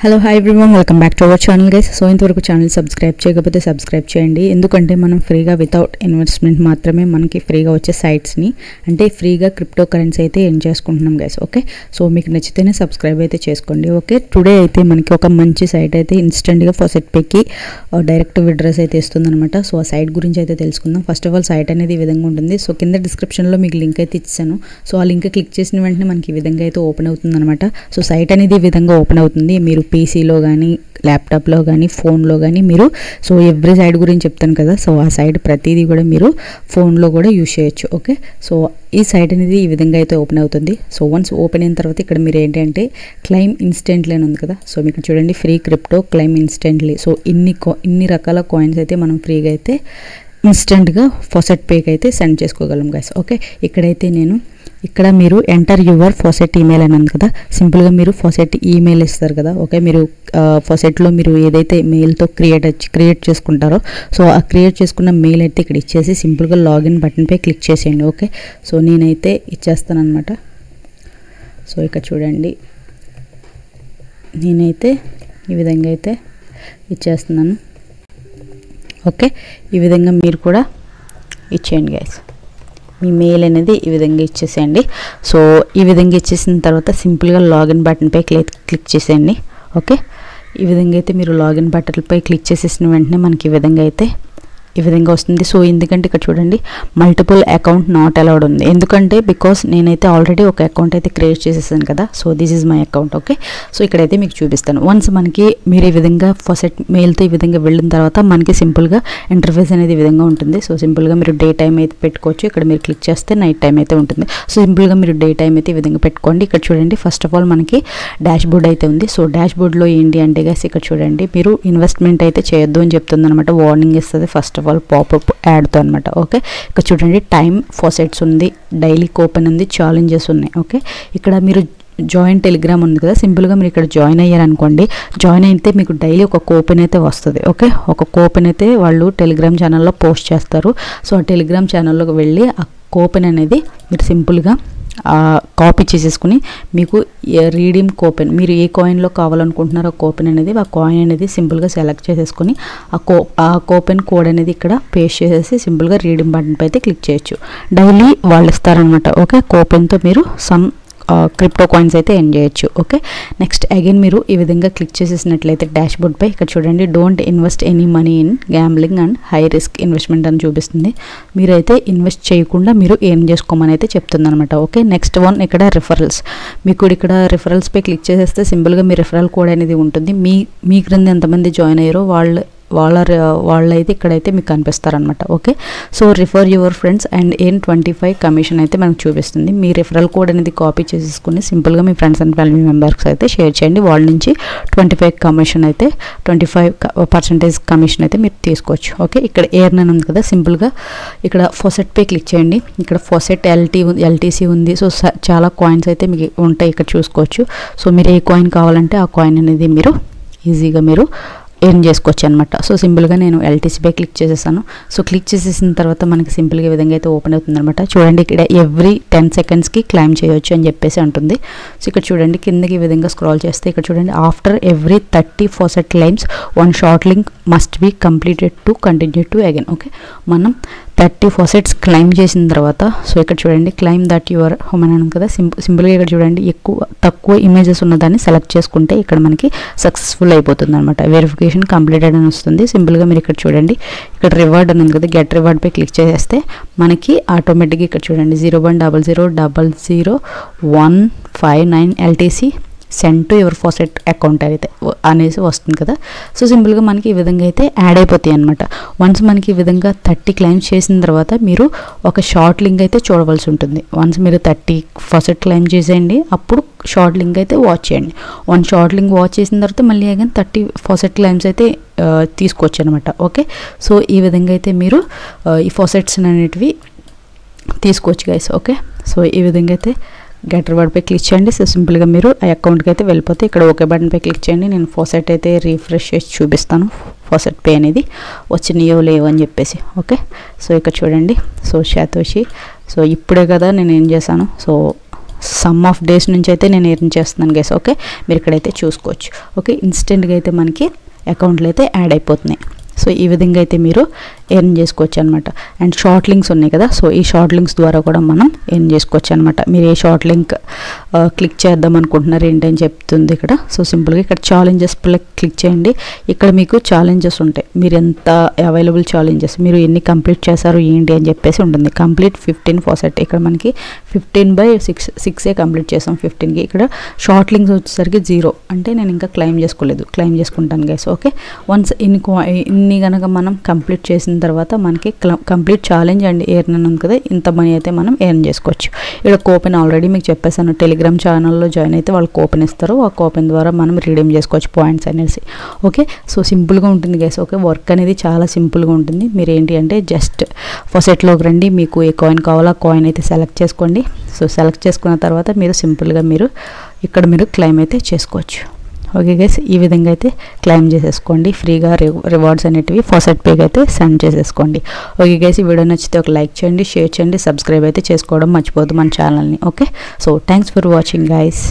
Hello hi everyone, welcome back to our channel guys. So ఇంతవరకు channel subscribe చేయకపోతే subscribe చేయండి. ఎందుకంటే మనం ఫ్రీగా వితౌట్ ఇన్వెస్ట్మెంట్ మాత్రమే మనకి ఫ్రీగా వచ్చే సైట్స్ని అంటే ఫ్రీగా క్రిప్టో కరెన్సీ అయితే ఎర్న్ చేసుకుంటున్నాం గైస్. ఓకే, సో మీకు నచ్చితేనే సబ్స్క్రైబ్ అయితే చేసుకోండి. ఓకే, టుడే అయితే మనకి ఒక మంచి సైట్ అయితే ఇన్స్టెంట్గా ఫాసెట్ పేకి డైరెక్ట్ విడ్రాస్ అయితే ఇస్తుందన్నమాట. సో ఆ సైట్ గురించి అయితే తెలుసుకుందాం. ఫస్ట్ ఆఫ్ ఆల్ సైట్ అనేది ఈ విధంగా ఉంటుంది. సో కింద డిస్క్రిప్షన్లో మీకు లింక్ అయితే ఇచ్చాను. సో ఆ లింక్ క్లిక్ చేసిన వెంటనే మనకి ఈ విధంగా అయితే ఓపెన్ అవుతుంది అనమాట. సో సైట్ అనేది ఈ విధంగా ఓపెన్ అవుతుంది. మీరు పీసీలో కానీ ల్యాప్టాప్లో కానీ ఫోన్లో కానీ మీరు సో ఎవ్రీ సైట్ గురించి చెప్తాను కదా. సో ఆ సైట్ ప్రతిదీ కూడా మీరు ఫోన్లో కూడా యూజ్ చేయొచ్చు. ఓకే, సో ఈ సైట్ అనేది ఈ విధంగా అయితే ఓపెన్ అవుతుంది. సో వన్స్ ఓపెన్ అయిన తర్వాత ఇక్కడ మీరు ఏంటంటే క్లైమ్ ఇన్స్టెంట్లీ అని ఉంది కదా. సో మీకు చూడండి free crypto claim instantly. So ఇన్ని రకాల కాయిన్స్ అయితే మనం ఫ్రీగా అయితే ఇన్స్టెంట్గా ఫాసెట్ పేకి అయితే సెండ్ చేసుకోగలం గైస్. ఓకే, ఇక్కడైతే ఇక్కడ మీరు ఎంటర్ యువర్ ఫాసెట్ ఈమెయిల్ అని ఉంది కదా. సింపుల్గా మీరు ఫాసెట్ ఈమెయిల్ ఇస్తారు కదా. ఓకే, మీరు ఫాసెట్లో మీరు ఏదైతే మెయిల్తో క్రియేట్ చేసుకుంటారో సో ఆ క్రియేట్ చేసుకున్న మెయిల్ అయితే ఇక్కడ ఇచ్చేసి సింపుల్గా లాగిన్ బటన్పై క్లిక్ చేసేయండి. ఓకే, సో నేనైతే ఇచ్చేస్తాను అనమాట. సో ఇక్కడ చూడండి నేనైతే ఈ విధంగా అయితే ఇచ్చేస్తున్నాను. ఓకే, ఈ విధంగా మీరు కూడా ఇచ్చేయండి గైస్. మీ మెయిల్ అనేది ఈ విధంగా ఇచ్చేసేయండి. సో ఈ విధంగా ఇచ్చేసిన తర్వాత సింపుల్గా లాగిన్ బటన్పై క్లిక్ చేసేయండి. ఓకే, ఈ విధంగా అయితే మీరు లాగిన్ బటన్పై క్లిక్ చేసేసిన వెంటనే మనకి ఈ విధంగా వస్తుంది. సో ఎందుకంటే ఇక్కడ చూడండి మల్టిపుల్ అకౌంట్ నాట్ అలౌడ్ ఉంది. ఎందుకంటే బికాస్ నేనైతే ఆల్రెడీ ఒక అకౌంట్ అయితే క్రియేట్ చేసేసాను కదా. So this is my account. Okay, so ఇక్కడైతే మీకు చూపిస్తాను. వన్స్ మనకి మీరు ఈ విధంగా ఫాసెట్ మెయిల్తో ఈ విధంగా వెళ్ళిన తర్వాత మనకి సింపుల్గా ఇంటర్ఫేస్ అనేది ఈ విధంగా ఉంటుంది. సో సింపుల్గా మీరు డే టైం అయితే పెట్టుకోవచ్చు. ఇక్కడ మీరు క్లిక్ చేస్తే నైట్ టైం అయితే ఉంటుంది. సో సింపుల్గా మీరు డే టైం అయితే ఈ విధంగా పెట్టుకోండి. ఇక్కడ చూడండి ఫస్ట్ ఆఫ్ ఆల్ మనకి డాష్ బోర్డ్ అయితే ఉంది. సో డాష్ బోర్డ్లో ఏంటి అంటే గైస్ ఇక్కడ చూడండి మీరు ఇన్వెస్ట్మెంట్ అయితే చేయొద్దు అని చెప్తుంది అనమాట. వార్నింగ్ ఇస్తుంది ఫస్ట్ ఆఫ్ ఆల్ పాపప్ యాడ్తో అనమాట. ఓకే, ఇక్కడ చూడండి టైమ్ ఫాసెట్స్ ఉంది, డైలీ కూపన్ ఉంది, ఛాలెంజెస్ ఉన్నాయి. ఓకే, ఇక్కడ మీరు జాయిన్ టెలిగ్రామ్ ఉంది కదా. సింపుల్గా మీరు ఇక్కడ జాయిన్ అయ్యారనుకోండి. జాయిన్ అయితే మీకు డైలీ ఒక కూపన్ అయితే వస్తుంది. ఓకే, ఒక కూపన్ అయితే వాళ్ళు టెలిగ్రామ్ ఛానల్లో పోస్ట్ చేస్తారు. సో ఆ టెలిగ్రామ్ ఛానల్లోకి వెళ్ళి ఆ కూపన్ అనేది మీరు సింపుల్గా కాపీ చేసేసుకుని మీకు రీడీమ్ కూపన్ మీరు ఏ కాయిన్లో కావాలనుకుంటున్నారో ఆ కూపన్ అనేది ఆ కాయిన్ అనేది సింపుల్గా సెలెక్ట్ చేసేసుకొని ఆ కూపన్ కోడ్ అనేది ఇక్కడ పేస్ట్ చేసేసి సింపుల్గా రీడీమ్ బటన్ పై అయితే క్లిక్ చేయొచ్చు. డైలీ వాళ్ళు ఇస్తారనమాట. ఓకే, కూపన్తో మీరు సమ్ క్రిప్టో కాయిన్స్ అయితే ఎర్న్ చేయొచ్చు. ఓకే, నెక్స్ట్ అగైన్ మీరు ఈ విధంగా క్లిక్ చేసేసినట్లయితే డాష్ బోర్డ్ పై ఇక్కడ చూడండి don't invest any money in gambling and high risk investment అని చూపిస్తుంది. మీరైతే ఇన్వెస్ట్ చేయకుండా మీరు ఎర్న్ చేసుకోమని అయితే చెప్తుంది అనమాట. ఓకే, నెక్స్ట్ వన్ ఇక్కడ రిఫరల్స్. మీకు ఇక్కడ రిఫరల్స్ పై క్లిక్ చేసేస్తే సింపుల్గా మీ రిఫరల్ కోడ్ అనేది ఉంటుంది. మీ క్రింద ఎంతమంది జాయిన్ అయ్యారో వాళ్ళైతే ఇక్కడైతే మీకు కనిపిస్తారనమాట. Okay, so refer your friends and earn 25 commission అయితే మనకు చూపిస్తుంది. మీ రిఫరల్ కోడ్ అనేది కాపీ చేసేసుకుని సింపుల్గా మీ ఫ్రెండ్స్ అండ్ ఫ్యామిలీ మెంబర్స్ అయితే షేర్ చేయండి. వాళ్ళ నుంచి 25% కమిషన్ అయితే మీరు తీసుకోవచ్చు. ఓకే, ఇక్కడ ఎర్న్ అని ఉంది కదా. సింపుల్గా ఇక్కడ ఫాసెట్ పే క్లిక్ చేయండి. ఇక్కడ ఫాసెట్ ఎల్టీసీ ఉంది. సో చాలా కాయిన్స్ అయితే మీకు ఉంటాయి ఇక్కడ చూసుకోవచ్చు. సో మీరు ఏ కాయిన్ కావాలంటే ఆ కాయిన్ అనేది మీరు ఈజీగా మీరు ఎర్న్ చేసుకోవచ్చు అనమాట. సో సింపుల్గా నేను ఎల్టీసీపై క్లిక్ చేసేసాను. సో క్లిక్ చేసేసిన తర్వాత మనకి సింపుల్గా ఈ విధంగా అయితే ఓపెన్ అవుతుంది అనమాట. చూడండి ఇక్కడ ఎవ్రీ 10 సెకండ్స్కి క్లైమ్ చేయొచ్చు అని చెప్పేసి ఉంటుంది. సో ఇక్కడ చూడండి కిందకి ఈ విధంగా స్క్రాల్ చేస్తే ఇక్కడ చూడండి after every 30 faucet claims 1 short link must be completed to continue to again. Okay, మనం 30 ఫాసెట్స్ క్లైమ్ చేసిన తర్వాత సో ఇక్కడ చూడండి క్లైమ్ దట్ యువర్ హోమ్ అని ఉంది కదా. సింపుల్గా ఇక్కడ చూడండి తక్కువ ఇమేజెస్ ఉన్నదాన్ని సెలెక్ట్ చేసుకుంటే ఇక్కడ మనకి సక్సెస్ఫుల్ అయిపోతుంది అనమాట. వెరిఫికేషన్ కంప్లీటెడ్ అని వస్తుంది. సింపుల్గా మీరు ఇక్కడ చూడండి ఇక్కడ రివార్డ్ అని ఉంది కదా. గెట్ రివార్డ్ పై క్లిక్ చేస్తే మనకి ఆటోమేటిక్గా ఇక్కడ చూడండి 0.00001559 LTC send to your faucet account అయితే అనేసి వస్తుంది కదా. సో సింపుల్గా మనకి ఈ విధంగా అయితే యాడ్ అయిపోతాయి అనమాట. వన్స్ మనకి ఈ విధంగా 30 క్లైమ్స్ చేసిన తర్వాత మీరు ఒక షార్ట్ లింక్ అయితే చూడవలసి ఉంటుంది. వన్స్ మీరు 30 ఫాసెట్ క్లైమ్ చేసేయండి అప్పుడు షార్ట్ లింక్ అయితే వాచ్ చేయండి. 1 షార్ట్ లింక్ వాచ్ చేసిన తర్వాత మళ్ళీ అగైన్ 30 ఫాసెట్ క్లైమ్స్ అయితే తీసుకోవచ్చు అనమాట. ఓకే, సో ఈ విధంగా అయితే మీరు ఈ ఫాసెట్స్ అనేటివి తీసుకోవచ్చు గైస్. ఓకే, సో ఈ విధంగా అయితే గెట్ రివార్డ్ పై క్లిక్ చేయండి. సో సింపుల్గా మీరు ఆ అకౌంట్కి అయితే వెళ్ళిపోతే ఇక్కడ ఓకే బటన్ పై క్లిక్ చేయండి. నేను ఫాసెట్ అయితే రీఫ్రెష్ చేసి చూపిస్తాను ఫాసెట్ పే అనేది వచ్చినాయో లేవో అని చెప్పేసి. ఓకే, సో ఇక్కడ చూడండి సో శాతోషి. సో ఇప్పుడే కదా నేను ఏం చేశాను. సో సమ్ ఆఫ్ డేస్ నుంచి అయితే నేను ఎర్న్ చేస్తున్నాను గైస్. ఓకే, మీరు ఇక్కడైతే చూసుకోవచ్చు. ఓకే, ఇన్స్టెంట్గా అయితే మనకి అకౌంట్లో అయితే యాడ్ అయిపోతున్నాయి. సో ఈ విధంగా అయితే మీరు ఎర్న్ చేసుకోవచ్చు అనమాట. అండ్ షార్ట్ లింక్స్ ఉన్నాయి కదా, సో ఈ షార్ట్ లింక్స్ ద్వారా కూడా మనం ఎర్న్ చేసుకోవచ్చు అనమాట. మీరు ఏ షార్ట్ లింక్ క్లిక్ చేద్దాం అనుకుంటున్నారు ఏంటని చెప్తుంది ఇక్కడ. సో సింపుల్గా ఇక్కడ ఛాలెంజెస్ క్లిక్ చేయండి. ఇక్కడ మీకు ఛాలెంజెస్ ఉంటాయి, మీరు ఎంత అవైలబుల్ ఛాలెంజెస్, మీరు ఎన్ని కంప్లీట్ చేశారు ఏంటి అని చెప్పేసి ఉంటుంది. కంప్లీట్ 15 ఫాసెట్, ఇక్కడ మనకి 15/6 కంప్లీట్ చేసాం 15కి. ఇక్కడ షార్ట్ లింక్స్ వచ్చేసరికి 0, అంటే నేను ఇంకా క్లెయిమ్ చేసుకోలేదు, క్లెయిమ్ చేసుకుంటాను గైస్. ఓకే, వన్స్ ఇన్ని కనుక మనం కంప్లీట్ చేసిన తర్వాత మనకి కంప్లీట్ ఛాలెంజ్ అండ్ ఎర్న్ అని ఉంది కదా, ఇంత మనీ అయితే మనం ఎర్న్ చేసుకోవచ్చు. ఇక్కడ కూపన్ ఆల్రెడీ మీకు చెప్పేసాను, టెలిగ్రామ్ ఛానల్లో జాయిన్ అయితే వాళ్ళు కూపన్ ఇస్తారు, ఆ కూపన్ ద్వారా మనం రిడీమ్ చేసుకోవచ్చు పాయింట్స్ అనేసి. ఓకే, సో సింపుల్గా ఉంటుంది గైస్. ఓకే, వర్క్ అనేది చాలా సింపుల్గా ఉంటుంది. మీరు ఏంటి అంటే జస్ట్ ఫాసెట్లోకి రండి, మీకు ఏ కాయిన్ కావాలో ఆ కాయిన్ అయితే సెలెక్ట్ చేసుకోండి. సో సెలెక్ట్ చేసుకున్న తర్వాత మీరు సింపుల్గా ఇక్కడ మీరు క్లెయిమ్ అయితే చేసుకోవచ్చు. ఓకే గైస్, ఈ విధంగా అయితే క్లెయిమ్ చేసేసుకోండి ఫ్రీగా. రివార్డ్స్ అనేటివి ఫాసెట్ పేకి అయితే సెండ్ చేసేసుకోండి. ఓకే గైస్, ఈ వీడియో నచ్చితే ఒక లైక్ చేయండి, షేర్ చేయండి, సబ్స్క్రైబ్ అయితే చేసుకోవడం మర్చిపోద్దు మన ఛానల్ని. Okay, so thanks for watching guys.